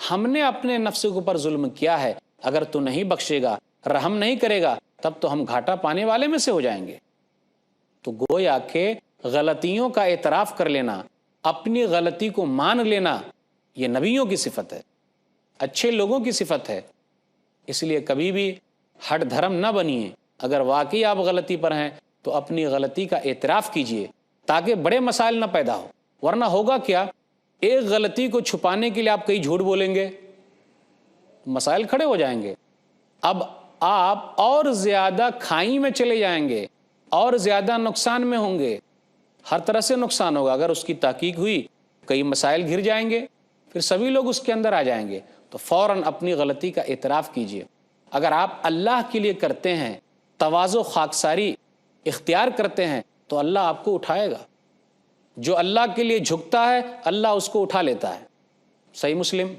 ہم نے اپنے نفس کے اوپر ظلم کیا ہے، اگر تو نہیں بخشے گا، رحم نہیں کرے گا، تب تو ہم گھاٹا پانے والے میں سے ہو جائیں گے۔ تو گویا کہ غلطیوں کا اعتراف کر لینا، اپنی غلطی کو مان لینا، یہ نبیوں کی صفت ہے، اچھے لوگوں کی صفت ہے۔ اس لیے کبھی بھی ہٹ دھرم نہ بنیے، اگر واقعی آپ غلطی پر ہیں تو اپنی غلطی کا اعتراف کیجئے تاکہ بڑے مسائل نہ پیدا ہو، ورنہ ہوگا کیا، ایک غلطی کو چھپانے کے لیے آپ کئی جھوٹ بولیں گے، مسائل کھڑے ہو جائیں گے۔ اب آپ اور زیادہ کھائی میں چلے جائیں گے، اور زیادہ نقصان میں ہوں گے، ہر طرح سے نقصان ہوگا۔ اگر اس کی تحقیق ہوئی کئی مسائل گھر جائیں گے، پھر سبھی لوگ اس کے اندر آ جائیں گے۔ تو فوراً اپنی غلطی کا اعتراف کیجئے۔ اگر آپ اللہ کے لیے کرتے ہیں، تواضع خاکساری اختیار کرتے ہیں، تو اللہ آپ کو اٹھائے گا۔ جو اللہ کے لیے جھکتا ہے اللہ اس کو اٹھا لیتا ہے۔ صحیح مسلم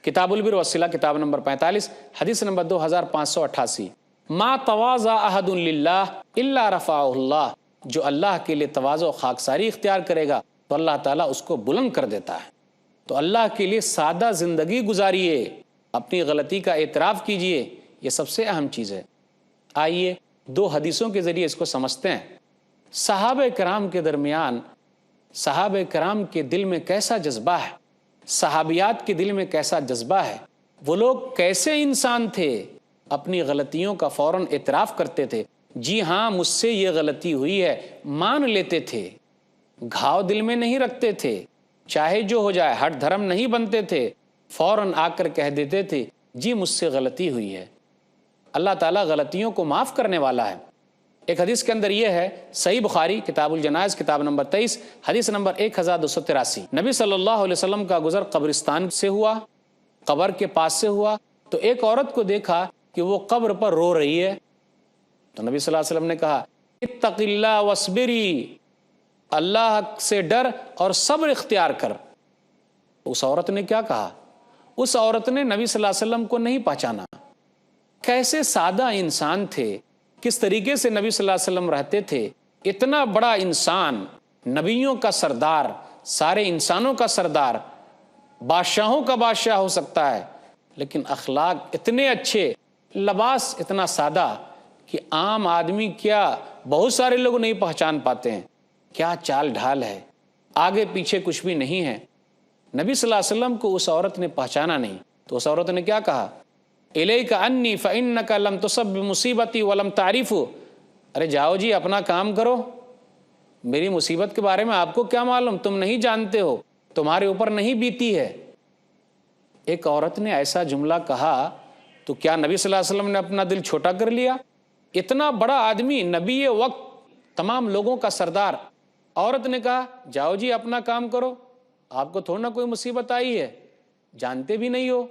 کتاب البر والصلہ کتاب نمبر 45 حدیث نمبر 2588، ما تواضع احد للہ الا رفعہ اللہ، جو اللہ کے لیے تواضع و خاکساری اختیار کرے گا تو اللہ تعالیٰ اس کو بلند کر دیتا ہے۔ تو اللہ کے لیے سادہ زندگی گزاریے، اپنی غلطی کا اعتراف کیجئے، یہ سب سے اہم چیز ہے۔ آئیے دو حدیثوں کے ذریعے اس کو سمجھتے ہیں۔ صحابہ کرام کے درمیان، صحابہ کرام کے دل میں کیسا جذبہ ہے، صحابیات کے دل میں کیسا جذبہ ہے، وہ لوگ کیسے انسان تھے، اپنی غلطیوں کا فوراً اعتراف کرتے تھے، جی ہاں مجھ سے یہ غلطی ہوئی ہے، مان لیتے تھے، گھاؤ دل میں نہیں رکھتے تھے، چاہے جو ہو جائے، ہٹ دھرم نہیں بنتے تھے، فوراً آ کر کہہ دیتے تھے جی مجھ سے غلطی ہوئی ہے۔ اللہ تعالیٰ غلطیوں کو معاف کرنے والا ہے۔ ایک حدیث کے اندر یہ ہے، صحیح بخاری کتاب الجنائز کتاب نمبر 23 حدیث نمبر 1283، نبی صلی اللہ علیہ وسلم کا گزر قبرستان سے ہوا، قبر کے پاس سے ہوا، تو ایک عورت کو دیکھا کہ وہ قبر پر رو رہی ہے، تو نبی صلی اللہ علیہ وسلم نے کہا اتق اللہ واصبری، اللہ سے ڈر اور صبر اختیار کر۔ اس عورت نے کیا کہا؟ اس عورت نے نبی صلی اللہ علیہ وسلم کو نہیں پہچانا، کیسے سادہ انسان تھے، کس طریقے سے نبی صلی اللہ علیہ وسلم رہتے تھے، اتنا بڑا انسان، نبیوں کا سردار، سارے انسانوں کا سردار، بادشاہوں کا بادشاہ ہو سکتا ہے، لیکن اخلاق اتنے اچھے، لباس اتنا سادہ کہ عام آدمی کیا بہت سارے لوگ نہیں پہچان پاتے ہیں، کیا چال ڈھال ہے، آگے پیچھے کچھ بھی نہیں ہے۔ نبی صلی اللہ علیہ وسلم کو اس عورت نے پہچانا نہیں، تو اس عورت نے کیا کہا؟ الیک انی فانک لم تصب بمصیبتی ولم تعرف، ارے جاؤ جی اپنا کام کرو، میری مصیبت کے بارے میں آپ کو کیا معلوم، تم نہیں جانتے ہو، تمہارے اوپر نہیں بیتی ہے۔ ایک عورت نے ایسا جملہ کہا تو کیا نبی صلی اللہ علیہ وسلم نے اپنا دل چھوٹا کر لیا؟ اتنا بڑا آدمی، نبی وقت، تمام لوگوں کا سردار، عورت نے کہا جاؤ جی اپنا کام کرو، آپ کو تھوڑا نہ کوئی مصیبت آئی ہے، جانتے بھی نہیں ہو۔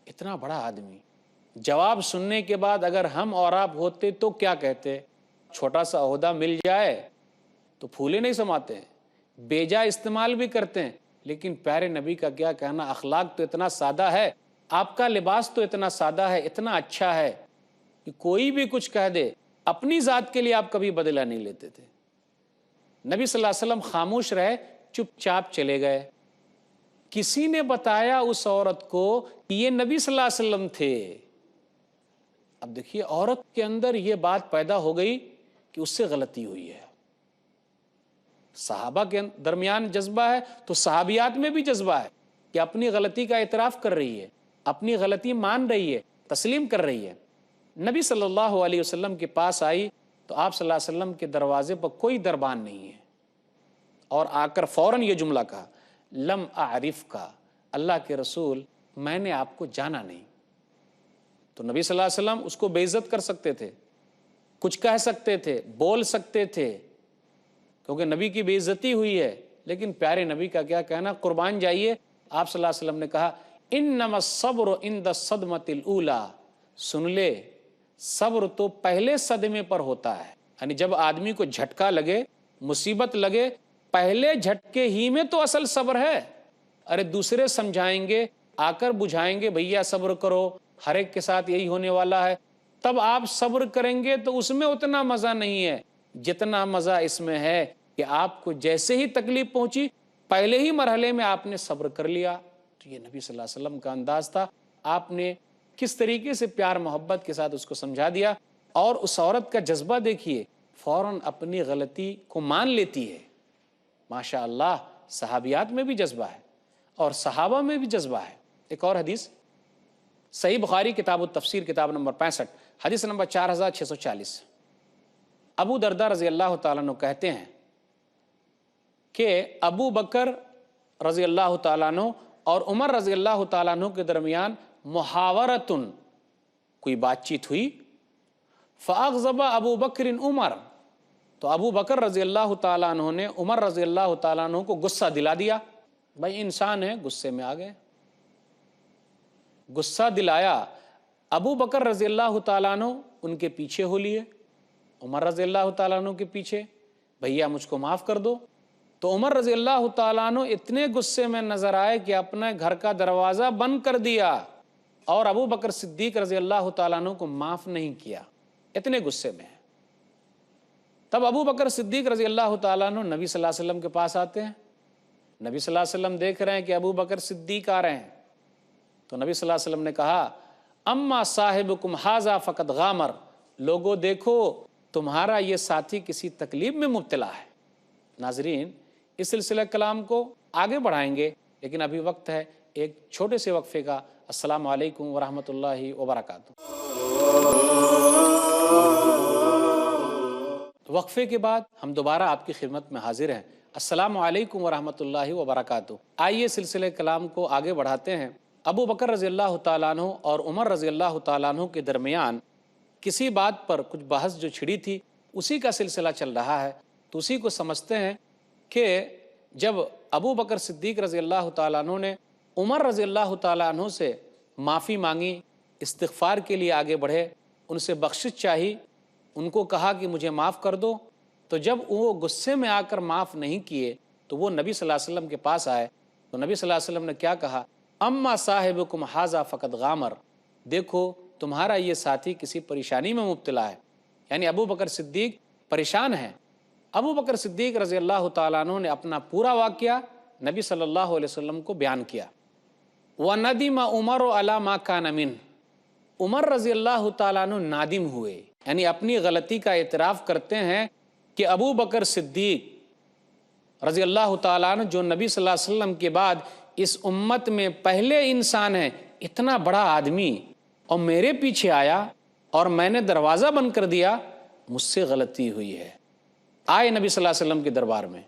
اتنا بڑا آدمی، جواب سننے کے بعد اگر ہم اور آپ ہوتے تو کیا کہتے؟ چھوٹا سا عہدہ مل جائے تو پھولے نہیں سماتے، بیجا استعمال بھی کرتے ہیں، لیکن پیارے نبی کا کیا کہنا، اخلاق تو اتنا سادہ ہے، آپ کا لباس تو اتنا سادہ ہے، اتنا اچھا ہے کہ کوئی بھی کچھ کہہ دے، اپنی ذات کے لیے آپ کبھی بدلہ نہیں لیتے تھے۔ نبی صلی اللہ علیہ وسلم خاموش رہے، چپ چاپ چلے گئے۔ کسی نے بتایا اس عورت کو کہ یہ نبی صلی اللہ علیہ وسلم تھے۔ اب دیکھیے عورت کے اندر یہ بات پیدا ہو گئی کہ اس سے غلطی ہوئی ہے۔ صحابہ کے درمیان جذبہ ہے تو صحابیات میں بھی جذبہ ہے کہ اپنی غلطی کا اعتراف کر رہی ہے، اپنی غلطی مان رہی ہے، تسلیم کر رہی ہے۔ نبی صلی اللہ علیہ وسلم کے پاس آئی تو آپ صلی اللہ علیہ وسلم کے دروازے پر کوئی دربان نہیں ہے، اور آ کر فوراً یہ جملہ کہا لم اعرف کا، اللہ کے رسول میں نے آپ کو جانا نہیں۔ تو نبی صلی اللہ علیہ وسلم اس کو بے عزت کر سکتے تھے، کچھ کہہ سکتے تھے، بول سکتے تھے، کیونکہ نبی کی بے عزتی ہوئی ہے، لیکن پیارے نبی کا کیا کہنا، قربان جائیے۔ آپ صلی اللہ علیہ وسلم نے کہا انما الصبر عند الصدمۃ الاولی، سن لے صبر تو پہلے صدمے پر ہوتا ہے، یعنی جب آدمی کو جھٹکا لگے، مصیبت لگے، پہلے جھٹکے ہی میں تو اصل صبر ہے۔ ارے دوسرے سمجھائیں گے، آ کر بجھائیں گے بھیا صبر کرو، ہر ایک کے ساتھ یہی ہونے والا ہے، تب آپ صبر کریں گے تو اس میں اتنا مزہ نہیں ہے جتنا مزہ اس میں ہے کہ آپ کو جیسے ہی تکلیف پہنچی، پہلے ہی مرحلے میں آپ نے صبر کر لیا۔ تو یہ نبی صلی اللہ علیہ وسلم کا انداز تھا. آپ نے کس طریقے سے پیار محبت کے ساتھ اس کو سمجھا دیا. اور اس عورت کا جذبہ دیکھیے، فوراً اپنی غلطی کو مان لیتی ہے. ماشاء اللہ، صحابیات میں بھی جذبہ ہے اور صحابہ میں بھی جذبہ ہے. ایک اور حدیث صحیح بخاری کتاب التفسیر کتاب نمبر 65 حدیث نمبر 4640. ابو درداء رضی اللہ تعالیٰ عنہ کہتے ہیں کہ ابو بکر رضی اللہ تعالیٰ عنہ اور عمر رضی اللہ تعالیٰ عنہ کے درمیان محاورتن، کوئی بات چیت ہوئی. فاغضب ابو بکر عمر، تو ابو بکر رضی اللہ تعالیٰ عنہ نے عمر رضی اللہ تعالیٰ عنہ کو غصہ دلا دیا. بھائی انسان ہے، غصے میں آ گئے، غصہ دلایا. ابو بکر رضی اللہ تعالیٰ عنہ ان کے پیچھے ہو لیے، عمر رضی اللہ تعالیٰ عنہ کے پیچھے، بھیا مجھ کو معاف کر دو. تو عمر رضی اللہ تعالیٰ عنہ اتنے غصے میں نظر آئے کہ اپنے گھر کا دروازہ بند کر دیا اور ابو بکر صدیق رضی اللہ تعالیٰ عنہ کو معاف نہیں کیا، اتنے غصے میں. تب ابو بکر صدیق رضی اللہ تعالیٰ عنہ نبی صلی اللہ علیہ وسلم کے پاس آتے ہیں. نبی صلی اللہ علیہ وسلم دیکھ رہے ہیں کہ ابو بکر صدیق آ رہے ہیں. تو نبی صلی اللہ علیہ وسلم نے کہا اما صاحبکم ھذا فقد غامر، لوگوں دیکھو تمہارا یہ ساتھی کسی تکلیف میں مبتلا ہے. ناظرین، اس سلسلہ کلام کو آگے بڑھائیں گے، لیکن ابھی وقت ہے ایک چھوٹے سے وقفے کا. السلام علیکم ورحمۃ اللہ وبرکاتہ. وقفے کے بعد ہم دوبارہ آپ کی خدمت میں حاضر ہیں. السلام علیکم ورحمۃ اللہ وبرکاتہ. آئیے سلسلہ کلام کو آگے بڑھاتے ہیں. ابو بکر رضی اللہ تعالیٰ عنہ اور عمر رضی اللہ تعالیٰ عنہ کے درمیان کسی بات پر کچھ بحث جو چھڑی تھی، اسی کا سلسلہ چل رہا ہے. تو اسی کو سمجھتے ہیں کہ جب ابو بکر صدیق رضی اللہ تعالیٰ عنہ نے عمر رضی اللہ تعالیٰ عنہ سے معافی مانگی، استغفار کے لیے آگے بڑھے، ان سے بخشش چاہی، ان کو کہا کہ مجھے معاف کر دو، تو جب وہ غصے میں آ کر معاف نہیں کیے تو وہ نبی صلی اللہ علیہ وسلم کے پاس آئے. تو نبی صلی اللہ علیہ وسلم نے کیا کہا؟ اما صاحبکم ھذا فقد غامر، دیکھو تمہارا یہ ساتھی کسی پریشانی میں مبتلا ہے. یعنی ابو بکر صدیق پریشان ہیں. ابو بکر صدیق رضی اللہ تعالیٰ عنہ نے اپنا پورا واقعہ نبی صلی اللہ علیہ وسلم کو بیان کیا. وَنَدِمَ عُمَرُ عَلَى مَا كَانَ مِنْهُ، عمر رضی اللہ تعالیٰ عنہ نادم ہوئے، یعنی اپنی غلطی کا اعتراف کرتے ہیں کہ ابو بکر صدیق رضی اللہ تعالیٰ عنہ جو نبی صلی اللہ علیہ وسلم کے بعد اس امت میں پہلے انسان ہیں، اتنا بڑا آدمی، اور میرے پیچھے آیا اور میں نے دروازہ بند کر دیا، مجھ سے غلطی ہوئی ہے. آئے نبی صلی اللہ علیہ وسلم کے دربار میں،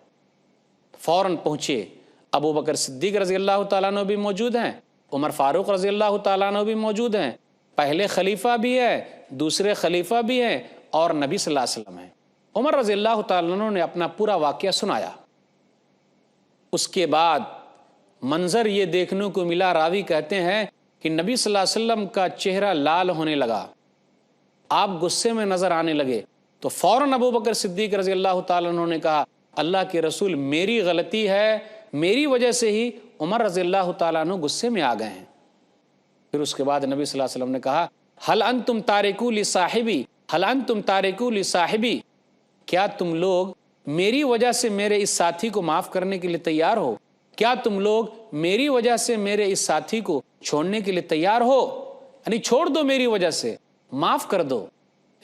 فوراً پہنچے. ابو بکر صدیق رضی اللہ تعالیٰ عنہ بھی موجود ہیں، عمر فاروق رضی اللہ تعالیٰ عنہ بھی موجود ہیں، پہلے خلیفہ بھی ہے، دوسرے خلیفہ بھی ہیں، اور نبی صلی اللہ علیہ وسلم ہیں. عمر رضی اللہ تعالیٰ عنہ نے اپنا پورا واقعہ سنایا. اس کے بعد منظر یہ دیکھنے کو ملا، راوی کہتے ہیں کہ نبی صلی اللہ علیہ وسلم کا چہرہ لال ہونے لگا، آپ غصے میں نظر آنے لگے. تو فوراً ابو بکر صدیق رضی اللہ تعالیٰ عنہ نے کہا اللہ کے رسول میری غلطی ہے، میری وجہ سے ہی عمر رضی اللہ تعالیٰ عنہ غصے میں آ گئے ہیں. پھر اس کے بعد نبی صلی اللہ علیہ وسلم نے کہا هل انتم تارکو لصاحبی، هل انتم تارکو لصاحبی، کیا تم لوگ میری وجہ سے میرے اس ساتھی کو معاف کرنے کے لیے تیار ہو؟ کیا تم لوگ میری وجہ سے میرے اس ساتھی کو چھوڑنے کے لیے تیار ہو؟ یعنی چھوڑ دو میری وجہ سے، معاف کر دو.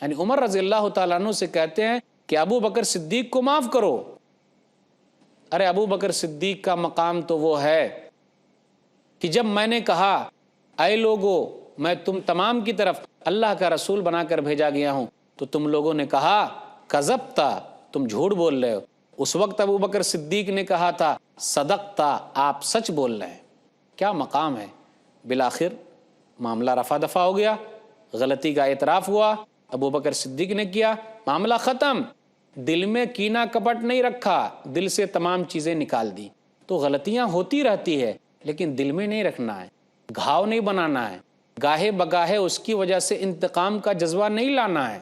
یعنی عمر رضی اللہ تعالیٰ عنہ سے کہتے ہیں کہ ابو بکر صدیق کو معاف کرو. ارے ابو بکر صدیق کا مقام تو وہ ہے کہ جب میں نے کہا اے لوگو میں تم تمام کی طرف اللہ کا رسول بنا کر بھیجا گیا ہوں، تو تم لوگوں نے کہا کذبتا، تم جھوٹ بول رہے ہو. اس وقت ابو بکر صدیق نے کہا تھا صدقتا، آپ سچ بول رہے ہیں. کیا مقام ہے. بالآخر معاملہ رفع دفع ہو گیا، غلطی کا اعتراف ہوا، ابو بکر صدیق نے کیا، معاملہ ختم. دل میں کینہ کپٹ نہیں رکھا، دل سے تمام چیزیں نکال دی. تو غلطیاں ہوتی رہتی ہے لیکن دل میں نہیں رکھنا ہے، گھاؤ نہیں بنانا ہے، گاہے بگاہے اس کی وجہ سے انتقام کا جذبہ نہیں لانا ہے.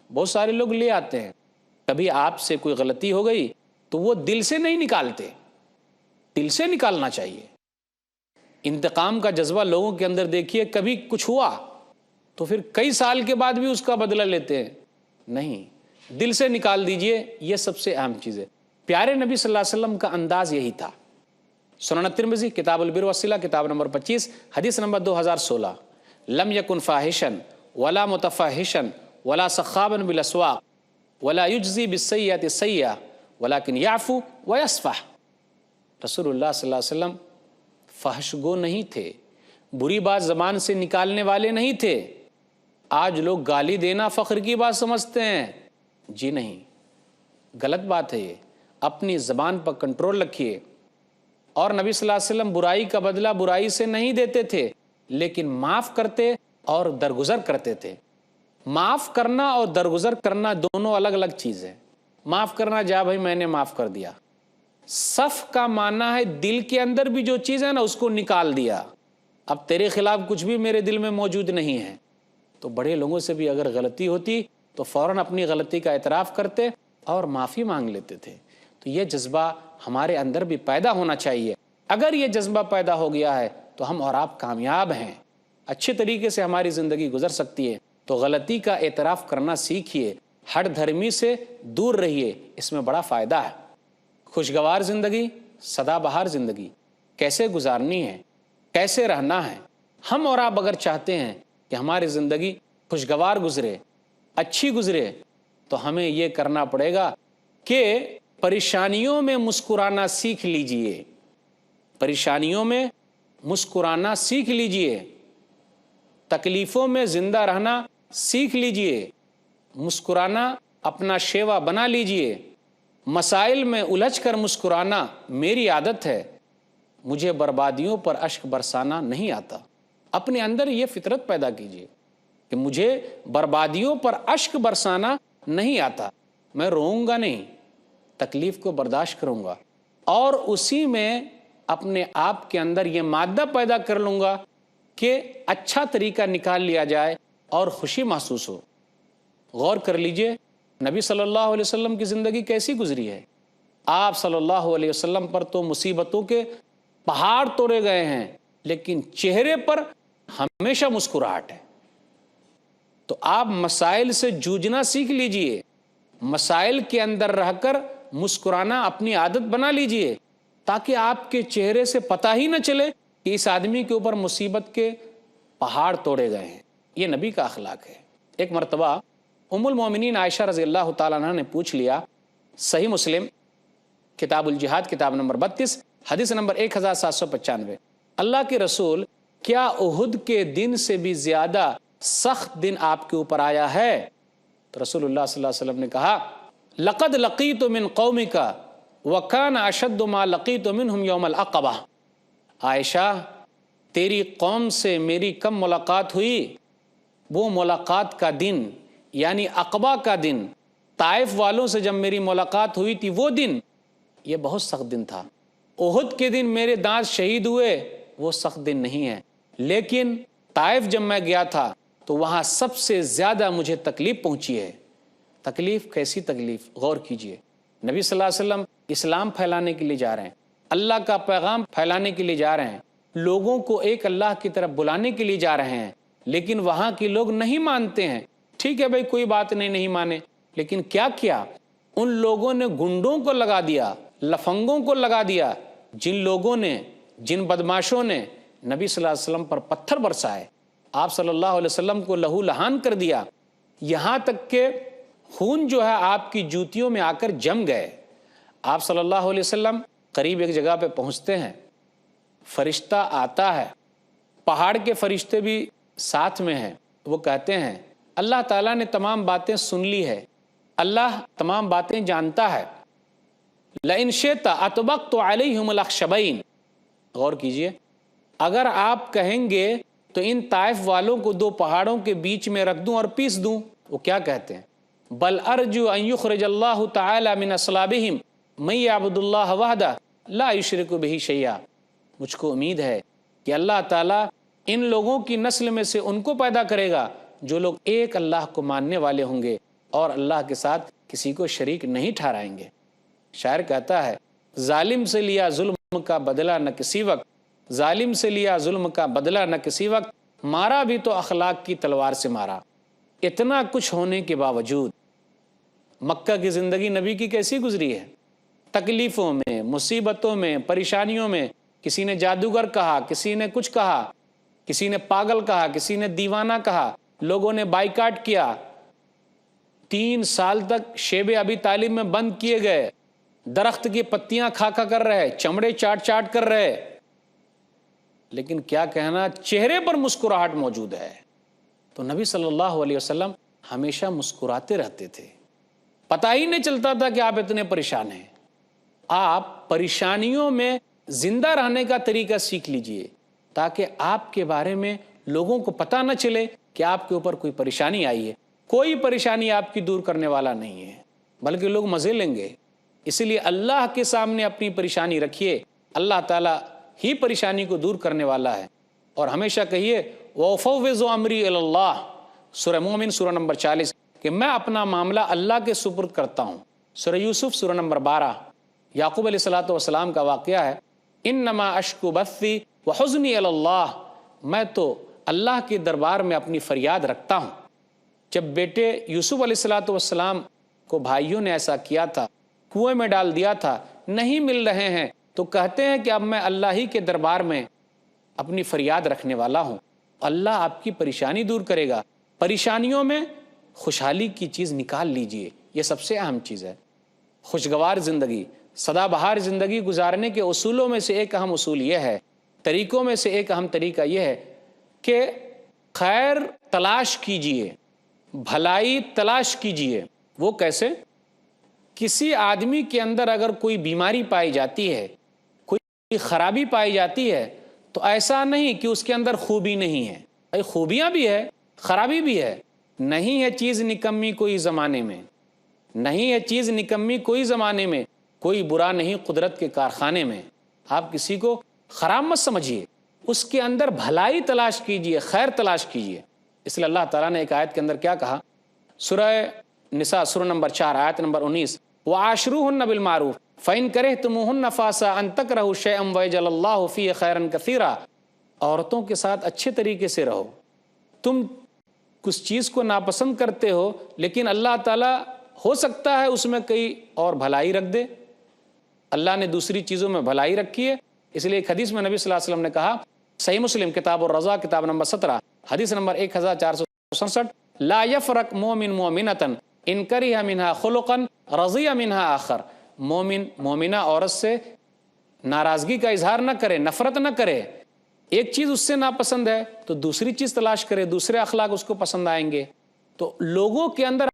بہت سارے لوگ لے آتے ہیں، کبھی آپ سے کوئی غلطی ہو گئی تو وہ دل سے نہیں نکالتے، دل سے نکالنا چاہیے. انتقام کا جذبہ لوگوں کے اندر دیکھیے، کبھی کچھ ہوا تو پھر کئی سال کے بعد بھی اس کا بدلہ لیتے ہیں. نہیں، دل سے نکال دیجئے، یہ سب سے اہم چیز ہے. پیارے نبی صلی اللہ علیہ وسلم کا انداز یہی تھا. سنن الترمذی کتاب البر والصلہ کتاب نمبر 25 حدیث نمبر 2016، لم یکن فاحشا ولا متفاحشا ولا سخابا بالاسواق ولا یجزی بالسیئۃ السیئۃ ولکن یعفو ویصفح۔ رسول اللہ صلی اللہ علیہ وسلم فحش گو نہیں تھے، بری بات زبان سے نکالنے والے نہیں تھے۔ آج لوگ گالی دینا فخر کی بات سمجھتے ہیں، جی نہیں، غلط بات ہے یہ۔ اپنی زبان پر کنٹرول رکھیے۔ اور نبی صلی اللہ علیہ وسلم برائی کا بدلہ برائی سے نہیں دیتے تھے، لیکن معاف کرتے اور درگزر کرتے تھے۔ معاف کرنا اور درگزر کرنا دونوں الگ الگ چیز ہیں۔ معاف کرنا، جا بھائی میں نے معاف کر دیا۔ صف کا معنی ہے دل کے اندر بھی جو چیز ہے نا اس کو نکال دیا، اب تیرے خلاف کچھ بھی میرے دل میں موجود نہیں ہے۔ تو بڑے لوگوں سے بھی اگر غلطی ہوتی تو فوراً اپنی غلطی کا اعتراف کرتے اور معافی مانگ لیتے تھے۔ تو یہ جذبہ ہمارے اندر بھی پیدا ہونا چاہیے۔ اگر یہ جذبہ پیدا ہو گیا ہے تو ہم اور آپ کامیاب ہیں، اچھے طریقے سے ہماری زندگی گزر سکتی ہے۔ تو غلطی کا اعتراف کرنا سیکھیے، ہر دھرمی سے دور رہیے، اس میں بڑا فائدہ ہے۔ خوشگوار زندگی، سدا بہار زندگی کیسے گزارنی ہے، کیسے رہنا ہے؟ ہم اور آپ اگر چاہتے ہیں کہ ہماری زندگی خوشگوار گزرے، اچھی گزرے، تو ہمیں یہ کرنا پڑے گا کہ پریشانیوں میں مسکرانا سیکھ لیجئے۔ پریشانیوں میں مسکرانا سیکھ لیجئے، تکلیفوں میں زندہ رہنا سیکھ لیجئے، مسکرانا اپنا شیوا بنا لیجئے۔ مسائل میں الجھ کر مسکرانا میری عادت ہے، مجھے بربادیوں پر اشک برسانا نہیں آتا۔ اپنے اندر یہ فطرت پیدا کیجئے کہ مجھے بربادیوں پر اشک برسانا نہیں آتا، میں روؤں گا نہیں، تکلیف کو برداشت کروں گا، اور اسی میں اپنے آپ کے اندر یہ مادہ پیدا کر لوں گا کہ اچھا طریقہ نکال لیا جائے اور خوشی محسوس ہو۔ غور کر لیجئے نبی صلی اللہ علیہ وسلم کی زندگی کیسی گزری ہے۔ آپ صلی اللہ علیہ وسلم پر تو مصیبتوں کے پہاڑ توڑے گئے ہیں، لیکن چہرے پر ہمیشہ مسکراہٹ ہے۔ تو آپ مسائل سے جوجھنا سیکھ لیجئے، مسائل کے اندر رہ کر مسکرانا اپنی عادت بنا لیجئے، تاکہ آپ کے چہرے سے پتہ ہی نہ چلے کہ اس آدمی کے اوپر مصیبت کے پہاڑ توڑے گئے ہیں۔ یہ نبی کا اخلاق ہے۔ ایک مرتبہ ام المومنین عائشہ رضی اللہ تعالیٰ عنہ نے پوچھ لیا، صحیح مسلم کتاب الجہاد کتاب نمبر 32 حدیث نمبر 1795، اللہ کے رسول کیا احد کے دن سے بھی زیادہ سخت دن آپ کے اوپر آیا ہے؟ تو رسول اللہ صلی اللہ علیہ وسلم نے کہا، لقد لقیت من قومک وکان اشد ما لقیت منہم یوم العقبہ۔ عائشہ، تیری قوم سے میری کم ملاقات ہوئی، وہ ملاقات کا دن یعنی عقبہ کا دن، طائف والوں سے جب میری ملاقات ہوئی تھی وہ دن، یہ بہت سخت دن تھا۔ احد کے دن میرے دانت شہید ہوئے، وہ سخت دن نہیں ہے، لیکن طائف جب میں گیا تھا تو وہاں سب سے زیادہ مجھے تکلیف پہنچی ہے۔ تکلیف کیسی تکلیف؟ غور کیجئے۔ نبی صلی اللہ علیہ وسلم اسلام پھیلانے کے لیے جا رہے ہیں، اللہ کا پیغام پھیلانے کے لیے جا رہے ہیں، لوگوں کو ایک اللہ کی طرف بلانے کے لیے جا رہے ہیں، لیکن وہاں کے لوگ نہیں مانتے ہیں۔ ٹھیک ہے بھائی، کوئی بات نہیں مانے، لیکن کیا کیا؟ ان لوگوں نے گنڈوں کو لگا دیا، لفنگوں کو لگا دیا، جن لوگوں نے، جن بدماشوں نے نبی صلی اللہ علیہ وسلم پر پتھر برسائے، آپ صلی اللہ علیہ وسلم کو لہو لہان کر دیا، یہاں تک کہ خون جو ہے آپ کی جوتیوں میں آ کر جم گئے۔ آپ صلی اللہ علیہ وسلم قریب ایک جگہ پہ پہنچتے ہیں، فرشتہ آتا ہے، پہاڑ کے فرشتے بھی ساتھ میں ہیں، وہ کہتے ہیں اللہ تعالیٰ نے تمام باتیں سن لی ہے، اللہ تمام باتیں جانتا ہے، لئن شئت اطبقت علیہم الاخشبین۔ غور کیجئے، اگر آپ کہیں گے تو ان طائف والوں کو دو پہاڑوں کے بیچ میں رکھ دوں اور پیس دوں۔ وہ کیا کہتے ہیں؟ بل ارجو ان یخرج اللہ تعالی من اصلابہم من یعبد اللہ وحدہ لا یشرک بہ شیئا۔ مجھ کو امید ہے کہ اللہ تعالیٰ ان لوگوں کی نسل میں سے ان کو پیدا کرے گا جو لوگ ایک اللہ کو ماننے والے ہوں گے اور اللہ کے ساتھ کسی کو شریک نہیں ٹھہرائیں گے۔ شاعر کہتا ہے، ظالم سے لیا ظلم کا بدلہ نہ کسی وقت، ظالم سے لیا ظلم کا بدلہ نہ کسی وقت، مارا بھی تو اخلاق کی تلوار سے مارا۔ اتنا کچھ ہونے کے باوجود مکہ کی زندگی نبی کی کیسی گزری ہے؟ تکلیفوں میں، مصیبتوں میں، پریشانیوں میں کسی نے جادوگر کہا، کسی نے کچھ کہا، کسی نے پاگل کہا، کسی نے دیوانہ کہا، لوگوں نے بائیکاٹ کیا، 3 سال تک شیب ابی طالب میں بند کیے گئے، درخت کی پتیاں کھا کر رہے، چمڑے چاٹ چاٹ کر رہے، لیکن کیا کہنا، چہرے پر مسکراہٹ موجود ہے۔ تو نبی صلی اللہ علیہ وسلم ہمیشہ مسکراتے رہتے تھے، پتہ ہی نہیں چلتا تھا کہ آپ اتنے پریشان ہیں۔ آپ پریشانیوں میں زندہ رہنے کا طریقہ سیکھ لیجئے تاکہ آپ کے بارے میں لوگوں کو پتہ نہ چلے کہ آپ کے اوپر کوئی پریشانی آئی ہے۔ کوئی پریشانی آپ کی دور کرنے والا نہیں ہے، بلکہ لوگ مزے لیں گے۔ اسی لیے اللہ کے سامنے اپنی پریشانی رکھیے، اللہ تعالیٰ ہی پریشانی کو دور کرنے والا ہے۔ اور ہمیشہ کہیے وَأُفَوِّضُ أَمْرِي إِلَى اللَّهِ، سورہ مومن سورہ نمبر 40، کہ میں اپنا معاملہ اللہ کے سپرد کرتا ہوں۔ سورہ یوسف سورہ نمبر 12، یعقوب علیہ السلام کا واقعہ ہے، انما اشکو بثی وحزنی الی اللہ، میں تو اللہ کے دربار میں اپنی فریاد رکھتا ہوں۔ جب بیٹے یوسف علیہ السلام کو بھائیوں نے ایسا کیا تھا، کنویں میں ڈال دیا تھا، نہیں مل رہے ہیں، تو کہتے ہیں کہ اب میں اللہ ہی کے دربار میں اپنی فریاد رکھنے والا ہوں، اللہ آپ کی پریشانی دور کرے گا۔ پریشانیوں میں خوشحالی کی چیز نکال لیجئے، یہ سب سے اہم چیز ہے۔ خوشگوار زندگی، سدا بہار زندگی گزارنے کے اصولوں میں سے ایک اہم اصول یہ ہے، طریقوں میں سے ایک اہم طریقہ یہ ہے کہ خیر تلاش کیجئے، بھلائی تلاش کیجئے۔ وہ کیسے؟ کسی آدمی کے اندر اگر کوئی بیماری پائی جاتی ہے، کوئی خرابی پائی جاتی ہے، تو ایسا نہیں کہ اس کے اندر خوبی نہیں ہے، بھائی خوبیاں بھی ہے، خرابی بھی ہے۔ نہیں ہے چیز نکمی کوئی زمانے میں، نہیں ہے چیز نکمی کوئی زمانے میں، کوئی برا نہیں قدرت کے کارخانے میں۔ آپ کسی کو خراب مت سمجھیے، اس کے اندر بھلائی تلاش کیجئے، خیر تلاش کیجئے۔ اس لیے اللہ تعالیٰ نے ایک آیت کے اندر کیا کہا، سورہ نساء سورہ نمبر 4 آیت نمبر 19، وَعَاشِرُوهُنَّ بِالْمَعْرُوفِ فَإِن كَرِهْتُمُوهُنَّ فَعَسَىٰ أَن تَكْرَهُوا شَيْئًا وَيَجْعَلَ اللَّهُ فِيهِ خَيْرًا كَثِيرًا۔ عورتوں کے ساتھ اچھے طریقے سے رہو۔ تم کچھ چیز کو ناپسند کرتے ہو، لیکن اللہ تعالیٰ ہو سکتا ہے اس میں کئی اور بھلائی رکھ دے۔ اللہ نے دوسری چیزوں میں بھلائی رکھی ہے۔ اس لیے ایک حدیث میں نبی صلی اللہ علیہ وسلم نے کہا، صحیح مسلم کتاب الرضا کتاب نمبر 17 حدیث نمبر 1467، لا یفرق مومن مومنۃ ان کرہ منہا خلقا رضی منہا آخر۔ مومن مومنہ عورت سے ناراضگی کا اظہار نہ کرے، نفرت نہ کرے۔ ایک چیز اس سے ناپسند ہے تو دوسری چیز تلاش کرے، دوسرے اخلاق اس کو پسند آئیں گے۔ تو لوگوں کے اندر